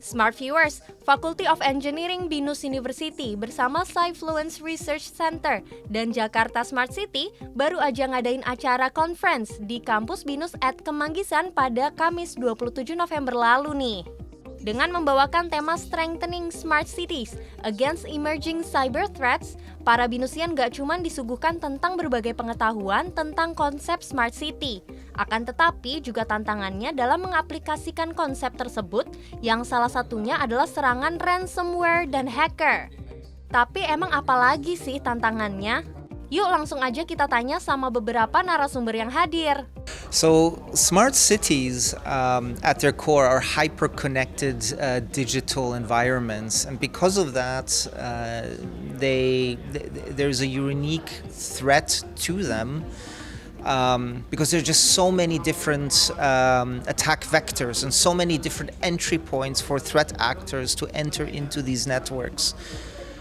Smart viewers, Faculty of Engineering BINUS University bersama Sci-Fluence Research Center dan Jakarta Smart City baru aja ngadain acara conference di kampus BINUS at Kemanggisan pada Kamis 27 November lalu nih. Dengan membawakan tema Strengthening Smart Cities Against Emerging Cyber Threats, para binusian gak cuma disuguhkan tentang berbagai pengetahuan tentang konsep Smart City. Akan tetapi juga tantangannya dalam mengaplikasikan konsep tersebut yang salah satunya adalah serangan ransomware dan hacker. Tapi emang apa lagi sih tantangannya? Yuk langsung aja kita tanya sama beberapa narasumber yang hadir. So, smart cities at their core are hyper-connected digital environments, and because of that, there's a unique threat to them because there's just so many different attack vectors and so many different entry points for threat actors to enter into these networks.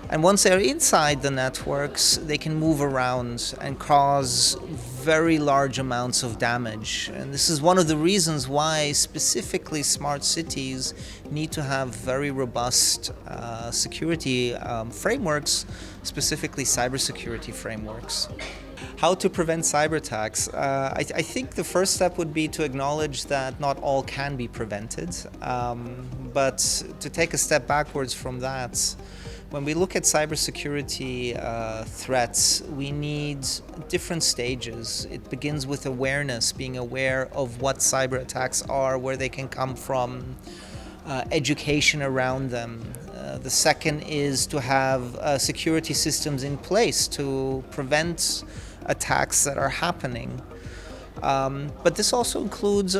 And once they're inside the networks, they can move around and cause very large amounts of damage. And this is one of the reasons why specifically smart cities need to have very robust security frameworks, specifically cybersecurity frameworks. How to prevent cyber attacks? I think the first step would be to acknowledge that not all can be prevented, but to take a step backwards from that, when we look at cybersecurity threats, we need different stages. It begins with awareness, being aware of what cyber attacks are, where they can come from, education around them. The second is to have security systems in place to prevent attacks that are happening. But this also includes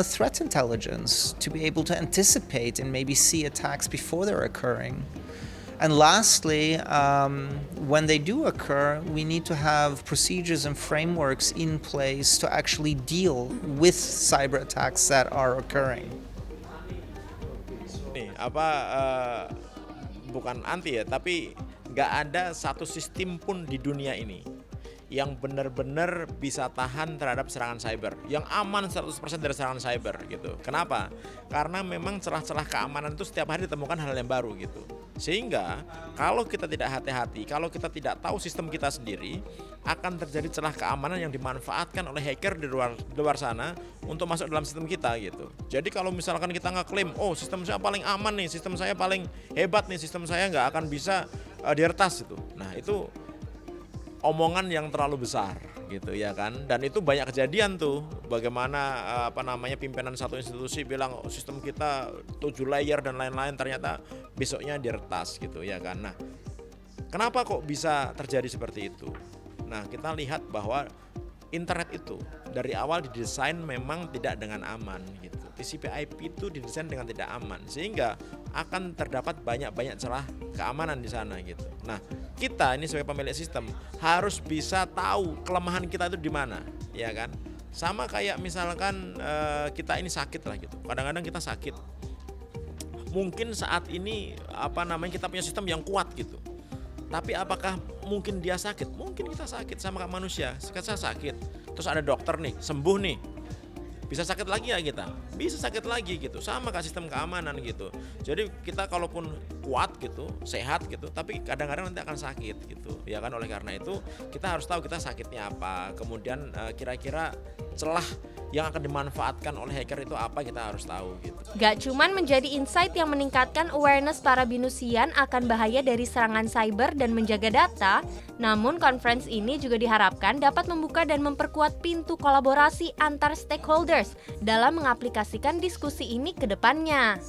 threat intelligence, to be able to anticipate and maybe see attacks before they're occurring. And lastly, when they do occur, we need to have procedures and frameworks in place to actually deal with cyber attacks that are occurring. Bukan anti ya, tapi nggak ada satu sistem pun di dunia ini yang benar-benar bisa tahan terhadap serangan cyber, yang aman 100% dari serangan cyber gitu. Kenapa? Karena memang celah-celah keamanan itu setiap hari ditemukan hal yang baru gitu. Sehingga kalau kita tidak hati-hati, kalau kita tidak tahu sistem kita sendiri, akan terjadi celah keamanan yang dimanfaatkan oleh hacker di luar sana untuk masuk dalam sistem kita gitu. Jadi kalau misalkan kita ngeklaim, oh sistem saya paling aman nih, sistem saya paling hebat nih, sistem saya nggak akan bisa diretas itu. Nah itu omongan yang terlalu besar gitu ya kan, dan itu banyak kejadian tuh bagaimana pimpinan satu institusi bilang sistem kita 7 layer dan lain-lain, ternyata besoknya diretas gitu ya kan. Nah kenapa kok bisa terjadi seperti itu? Nah kita lihat bahwa internet itu dari awal didesain memang tidak dengan aman gitu. TCP/IP itu didesain dengan tidak aman, sehingga akan terdapat banyak celah keamanan di sana gitu. Nah, kita ini sebagai pemilik sistem harus bisa tahu kelemahan kita itu di mana, ya kan? Sama kayak misalkan kita ini sakit lah gitu. Kadang-kadang kita sakit. Mungkin saat ini kita punya sistem yang kuat gitu. Tapi apakah mungkin dia sakit? Mungkin kita sakit sama kayak manusia. Saya sakit, terus ada dokter nih, sembuh nih. Bisa sakit lagi ya kita? Bisa sakit lagi gitu. Sama kayak sistem keamanan gitu. Jadi kita kalaupun kuat gitu, sehat gitu, tapi kadang-kadang nanti akan sakit gitu. Ya kan, oleh karena itu kita harus tahu kita sakitnya apa. Kemudian kira-kira celah yang akan dimanfaatkan oleh hacker itu apa, kita harus tahu gitu. Gak cuman menjadi insight yang meningkatkan awareness para binusian akan bahaya dari serangan cyber dan menjaga data, namun conference ini juga diharapkan dapat membuka dan memperkuat pintu kolaborasi antar stakeholders dalam mengaplikasikan diskusi ini ke depannya.